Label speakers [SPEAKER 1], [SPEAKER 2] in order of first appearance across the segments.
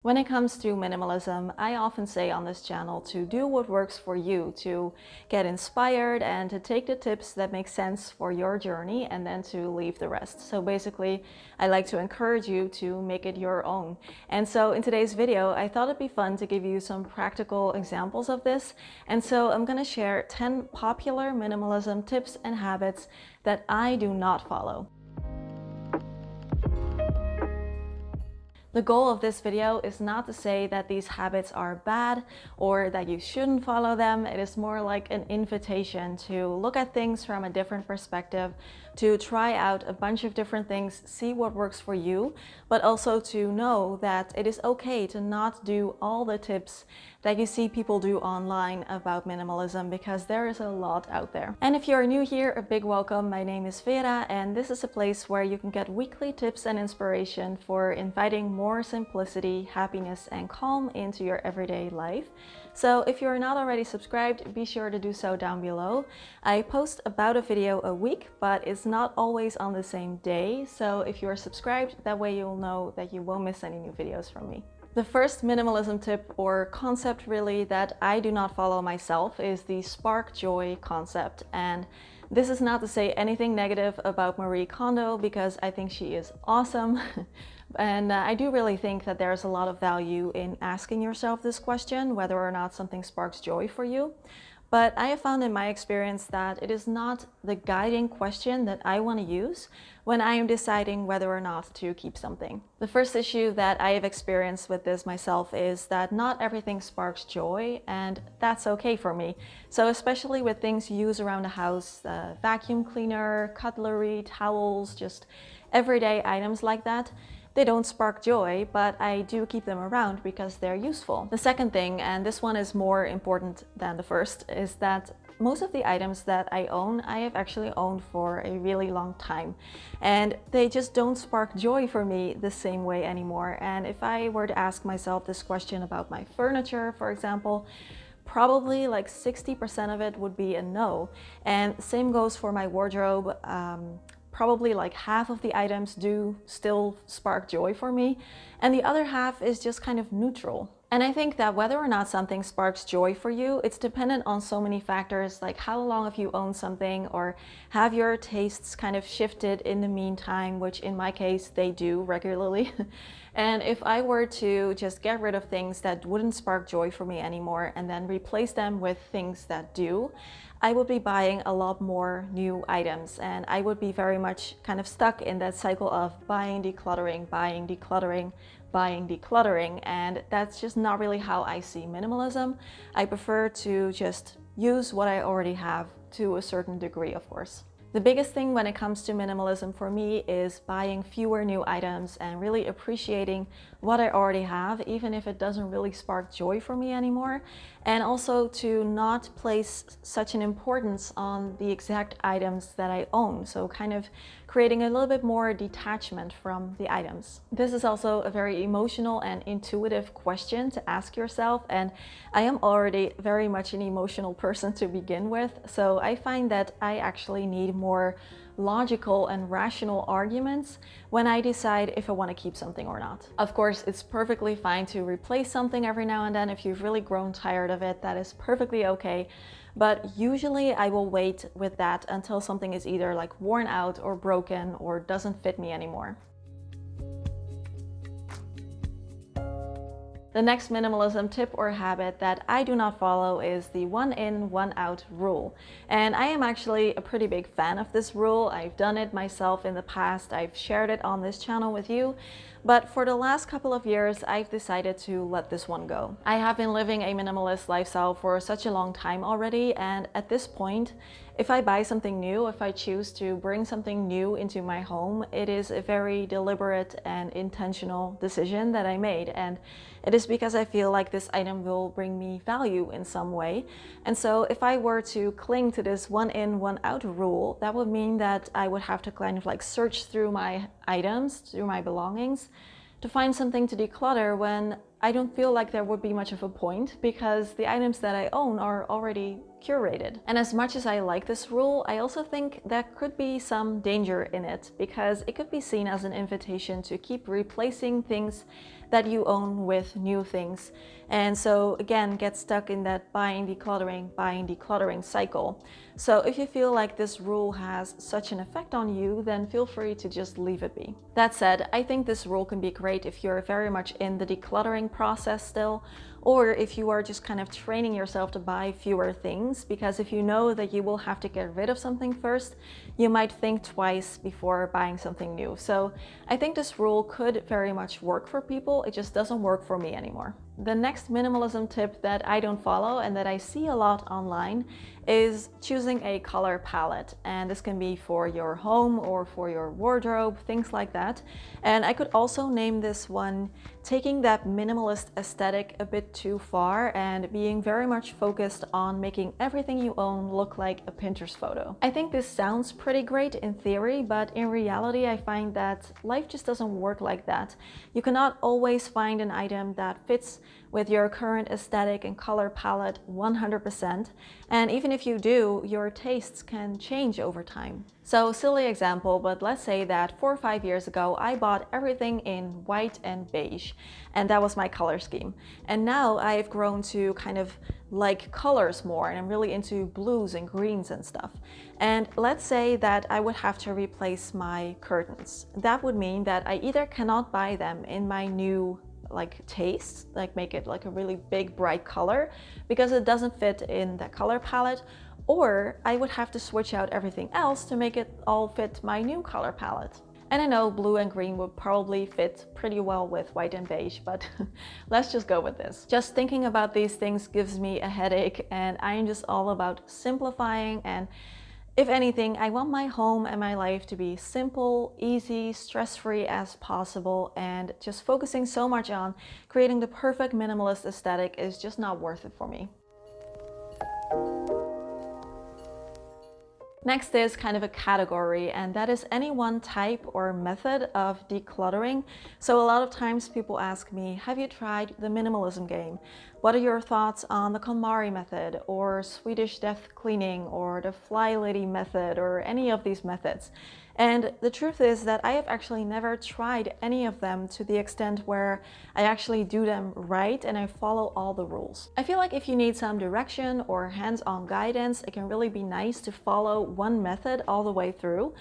[SPEAKER 1] When it comes to minimalism, I often say on this channel to do what works for you, to get inspired and to take the tips that make sense for your journey and then to leave the rest. So basically, I like to encourage you to make it your own. And so in today's video, I thought it'd be fun to give you some practical examples of this. And so I'm going to share 10 popular minimalism tips and habits that I do not follow. The goal of this video is not to say that these habits are bad or that you shouldn't follow them. It is more like an invitation to look at things from a different perspective, to try out a bunch of different things, see what works for you, but also to know that it is okay to not do all the tips that you see people do online about minimalism, because there is a lot out there. And if you're new here, a big welcome. My name is Vera, and this is a place where you can get weekly tips and inspiration for inviting more simplicity, happiness, and calm into your everyday life. So if you're not already subscribed, be sure to do so down below. I post about a video a week, but it's not always on the same day. So if you're subscribed, that way you'll know that you won't miss any new videos from me. The first minimalism tip or concept really that I do not follow myself is the spark joy concept. And this is not to say anything negative about Marie Kondo, because I think she is awesome. And I do really think that there's a lot of value in asking yourself this question, whether or not something sparks joy for you. But I have found in my experience that it is not the guiding question that I want to use when I am deciding whether or not to keep something. The first issue that I have experienced with this myself is that not everything sparks joy, and that's okay for me. So especially with things you use around the house, vacuum cleaner, cutlery, towels, just everyday items like that, they don't spark joy, but I do keep them around because they're useful. The second thing, and this one is more important than the first, is that most of the items that I own, I have actually owned for a really long time. And they just don't spark joy for me the same way anymore. And if I were to ask myself this question about my furniture, for example, probably like 60% of it would be a no. And same goes for my wardrobe. Probably like half of the items do still spark joy for me, and the other half is just kind of neutral. And I think that whether or not something sparks joy for you, it's dependent on so many factors, like how long have you owned something, or have your tastes kind of shifted in the meantime, which in my case they do regularly. And if I were to just get rid of things that wouldn't spark joy for me anymore and then replace them with things that do, I would be buying a lot more new items, and I would be very much kind of stuck in that cycle of buying, decluttering, buying, decluttering, buying, decluttering, and that's just not really how I see minimalism. I prefer to just use what I already have, to a certain degree, of course. The biggest thing when it comes to minimalism for me is buying fewer new items and really appreciating what I already have, even if it doesn't really spark joy for me anymore. And also to not place such an importance on the exact items that I own. So kind of creating a little bit more detachment from the items. This is also a very emotional and intuitive question to ask yourself. And I am already very much an emotional person to begin with. So I find that I actually need more logical and rational arguments when I decide if I want to keep something or not. Of course, it's perfectly fine to replace something every now and then if you've really grown tired of it. That is perfectly okay. But usually I will wait with that until something is either like worn out or broken or doesn't fit me anymore. The next minimalism tip or habit that I do not follow is the one in, one out rule. And I am actually a pretty big fan of this rule. I've done it myself in the past. I've shared it on this channel with you. But for the last couple of years, I've decided to let this one go. I have been living a minimalist lifestyle for such a long time already, and at this point, if I buy something new, if I choose to bring something new into my home, it is a very deliberate and intentional decision that I made. And it is because I feel like this item will bring me value in some way. And so if I were to cling to this one in, one out rule, that would mean that I would have to kind of like search through my items, through my belongings, to find something to declutter, when I don't feel like there would be much of a point because the items that I own are already curated. And as much as I like this rule, I also think there could be some danger in it because it could be seen as an invitation to keep replacing things that you own with new things. And so again, get stuck in that buying, decluttering cycle. So if you feel like this rule has such an effect on you, then feel free to just leave it be. That said, I think this rule can be great if you're very much in the decluttering process still, or if you are just kind of training yourself to buy fewer things, because if you know that you will have to get rid of something first, you might think twice before buying something new. So I think this rule could very much work for people. It just doesn't work for me anymore. The next minimalism tip that I don't follow and that I see a lot online is choosing a color palette. And this can be for your home or for your wardrobe, things like that. And I could also name this one taking that minimalist aesthetic a bit too far and being very much focused on making everything you own look like a Pinterest photo. I think this sounds pretty great in theory, but in reality I find that life just doesn't work like that. You cannot always find an item that fits with your current aesthetic and color palette 100%. And even if you do, your tastes can change over time. So silly example, but let's say that 4 or 5 years ago, I bought everything in white and beige, and that was my color scheme. And now I've grown to kind of like colors more, and I'm really into blues and greens and stuff. And let's say that I would have to replace my curtains. That would mean that I either cannot buy them in my new taste, like make it like a really big bright color because it doesn't fit in the color palette, or I would have to switch out everything else to make it all fit my new color palette. And I know blue and green would probably fit pretty well with white and beige, but let's just go with this. Just thinking about these things gives me a headache, and I am just all about simplifying. And if anything, I want my home and my life to be simple, easy, stress-free as possible, and just focusing so much on creating the perfect minimalist aesthetic is just not worth it for me. Next is kind of a category, and that is any one type or method of decluttering. So a lot of times people ask me, have you tried the minimalism game? What are your thoughts on the KonMari method or Swedish death cleaning or the fly lady method or any of these methods? And the truth is that I have actually never tried any of them to the extent where I actually do them right and I follow all the rules. I feel like if you need some direction or hands-on guidance, it can really be nice to follow one method all the way through.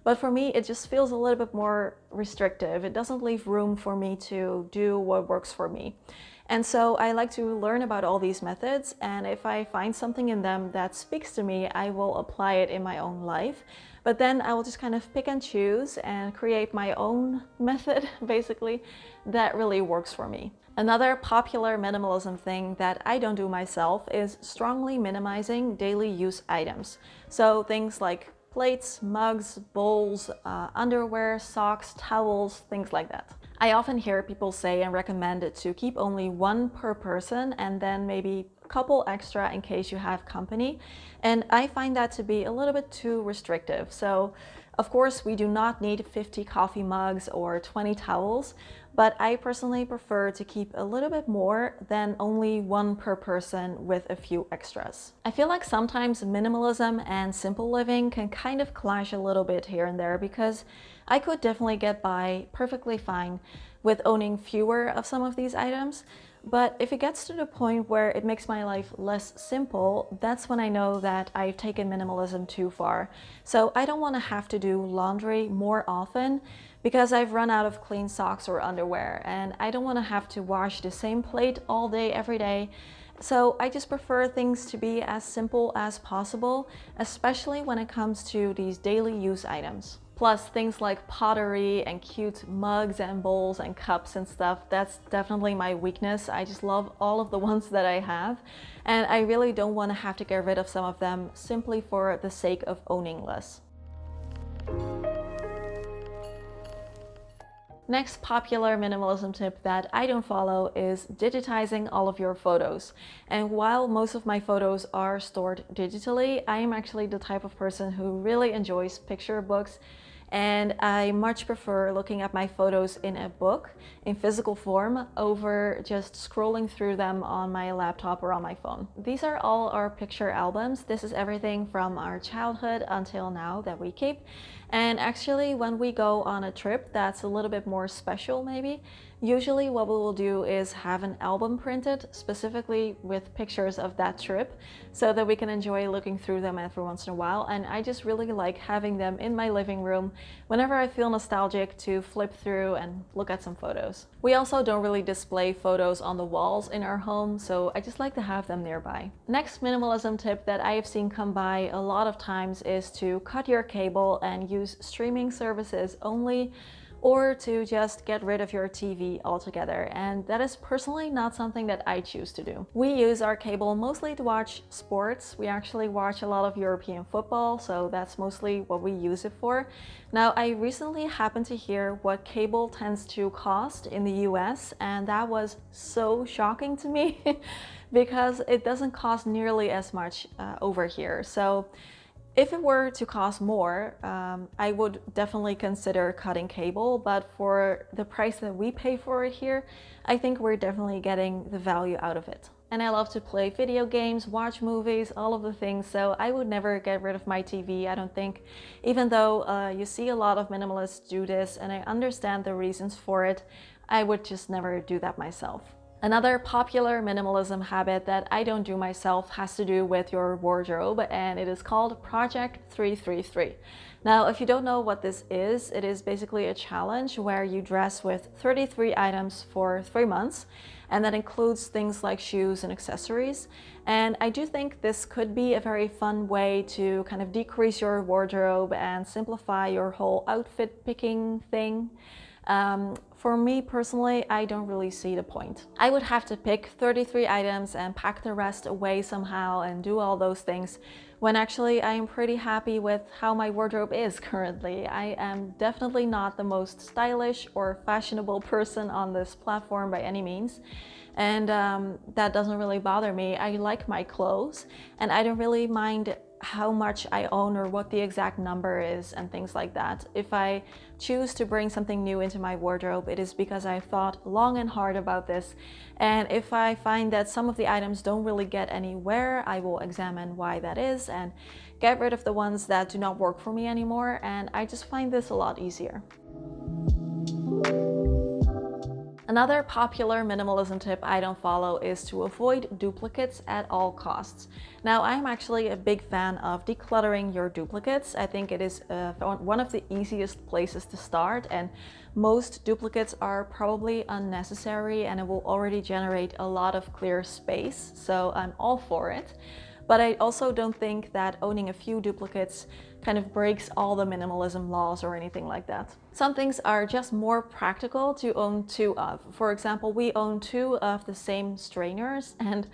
[SPEAKER 1] But for me, it just feels a little bit more restrictive. It doesn't leave room for me to do what works for me. And so I like to learn about all these methods, and if I find something in them that speaks to me, I will apply it in my own life. But then I will just kind of pick and choose and create my own method, basically, that really works for me. Another popular minimalism thing that I don't do myself is strongly minimizing daily use items. So things like plates, mugs, bowls, underwear, socks, towels, things like that. I often hear people say and recommend it to keep only one per person and then maybe a couple extra in case you have company. And I find that to be a little bit too restrictive. So of course we do not need 50 coffee mugs or 20 towels, but I personally prefer to keep a little bit more than only one per person with a few extras. I feel like sometimes minimalism and simple living can kind of clash a little bit here and there, because I could definitely get by perfectly fine with owning fewer of some of these items. But if it gets to the point where it makes my life less simple, that's when I know that I've taken minimalism too far. So I don't want to have to do laundry more often because I've run out of clean socks or underwear, and I don't want to have to wash the same plate all day, every day. So I just prefer things to be as simple as possible, especially when it comes to these daily use items. Plus things like pottery and cute mugs and bowls and cups and stuff, that's definitely my weakness. I just love all of the ones that I have, and I really don't want to have to get rid of some of them simply for the sake of owning less. Next popular minimalism tip that I don't follow is digitizing all of your photos. And while most of my photos are stored digitally, I am actually the type of person who really enjoys picture books. and I much prefer looking at my photos in a book in physical form over just scrolling through them on my laptop or on my phone. These are all our picture albums. This is everything from our childhood until now that we keep. And actually, when we go on a trip that's a little bit more special maybe, usually what we will do is have an album printed specifically with pictures of that trip so that we can enjoy looking through them every once in a while. And I just really like having them in my living room whenever I feel nostalgic to flip through and look at some photos. We also don't really display photos on the walls in our home, so I just like to have them nearby. Next minimalism tip that I have seen come by a lot of times is to cut your cable and use streaming services only, or to just get rid of your TV altogether. And that is personally not something that I choose to do. We use our cable mostly to watch sports. We actually watch a lot of European football, so that's mostly what we use it for. Now, I recently happened to hear what cable tends to cost in the US, and that was so shocking to me because it doesn't cost nearly as much over here. So if it were to cost more, I would definitely consider cutting cable, but for the price that we pay for it here, I think we're definitely getting the value out of it. And I love to play video games, watch movies, all of the things, so I would never get rid of my TV, I don't think, even though you see a lot of minimalists do this, and I understand the reasons for it, I would just never do that myself. Another popular minimalism habit that I don't do myself has to do with your wardrobe, and it is called Project 333. Now, if you don't know what this is, it is basically a challenge where you dress with 33 items for 3 months, and that includes things like shoes and accessories. And I do think this could be a very fun way to kind of decrease your wardrobe and simplify your whole outfit picking thing. For me personally, I don't really see the point. I would have to pick 33 items and pack the rest away somehow and do all those things, when actually I am pretty happy with how my wardrobe is currently. I am definitely not the most stylish or fashionable person on this platform by any means. And that doesn't really bother me. I like my clothes, and I don't really mind how much I own or what the exact number is and things like that. If I choose to bring something new into my wardrobe, it is because I've thought long and hard about this. And if I find that some of the items don't really get anywhere, I will examine why that is and get rid of the ones that do not work for me anymore. And I just find this a lot easier. Another popular minimalism tip I don't follow is to avoid duplicates at all costs. Now, I'm actually a big fan of decluttering your duplicates. I think it is one of the easiest places to start, and most duplicates are probably unnecessary and it will already generate a lot of clear space, so I'm all for it. But I also don't think that owning a few duplicates kind of breaks all the minimalism laws or anything like that. Some things are just more practical to own 2 of. For example, we own 2 of the same strainers, and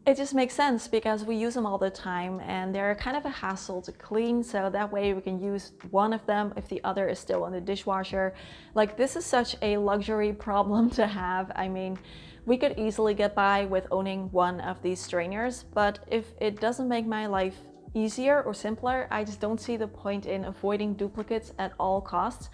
[SPEAKER 1] it just makes sense because we use them all the time and they're kind of a hassle to clean, so that way we can use one of them if the other is still in the dishwasher. Like, this is such a luxury problem to have. I mean, we could easily get by with owning 1 of these strainers, but if it doesn't make my life easier or simpler, I just don't see the point in avoiding duplicates at all costs.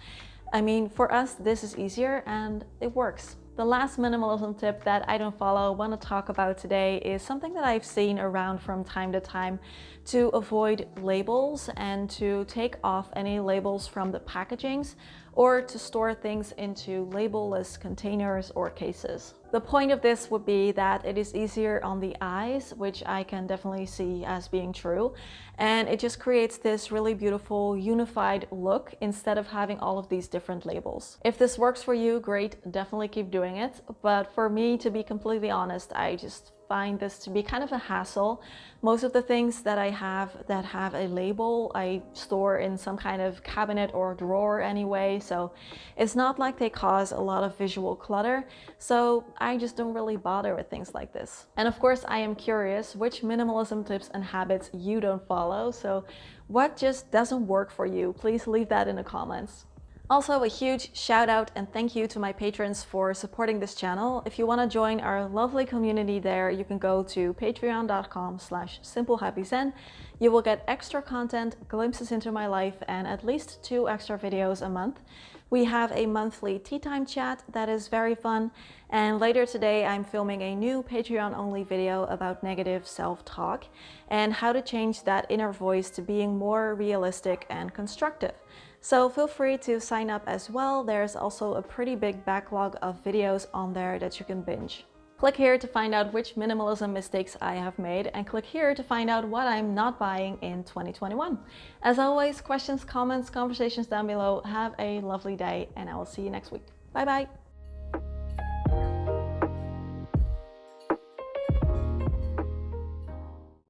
[SPEAKER 1] I mean, for us, this is easier and it works. The last minimalism tip that I don't follow, want to talk about today, is something that I've seen around from time to time: to avoid labels and to take off any labels from the packagings, or to store things into label-less containers or cases. The point of this would be that it is easier on the eyes, which I can definitely see as being true, and it just creates this really beautiful unified look instead of having all of these different labels. If this works for you, great, definitely keep doing it. But for me, to be completely honest, I just find this to be kind of a hassle. Most of the things that I have that have a label, I store in some kind of cabinet or drawer anyway, so it's not like they cause a lot of visual clutter, so I just don't really bother with things like this. And of course, I am curious which minimalism tips and habits you don't follow, so what just doesn't work for you? Please leave that in the comments. Also, a huge shout out and thank you to my patrons for supporting this channel. If you want to join our lovely community there, you can go to patreon.com/simplehappyzen. You will get extra content, glimpses into my life, and at least 2 extra videos a month. We have a monthly tea time chat that is very fun. And later today, I'm filming a new Patreon-only video about negative self-talk and how to change that inner voice to being more realistic and constructive. So feel free to sign up as well. There's also a pretty big backlog of videos on there that you can binge. Click here to find out which minimalism mistakes I have made, and click here to find out what I'm not buying in 2021. As always, questions, comments, conversations down below. Have a lovely day, and I will see you next week. Bye bye.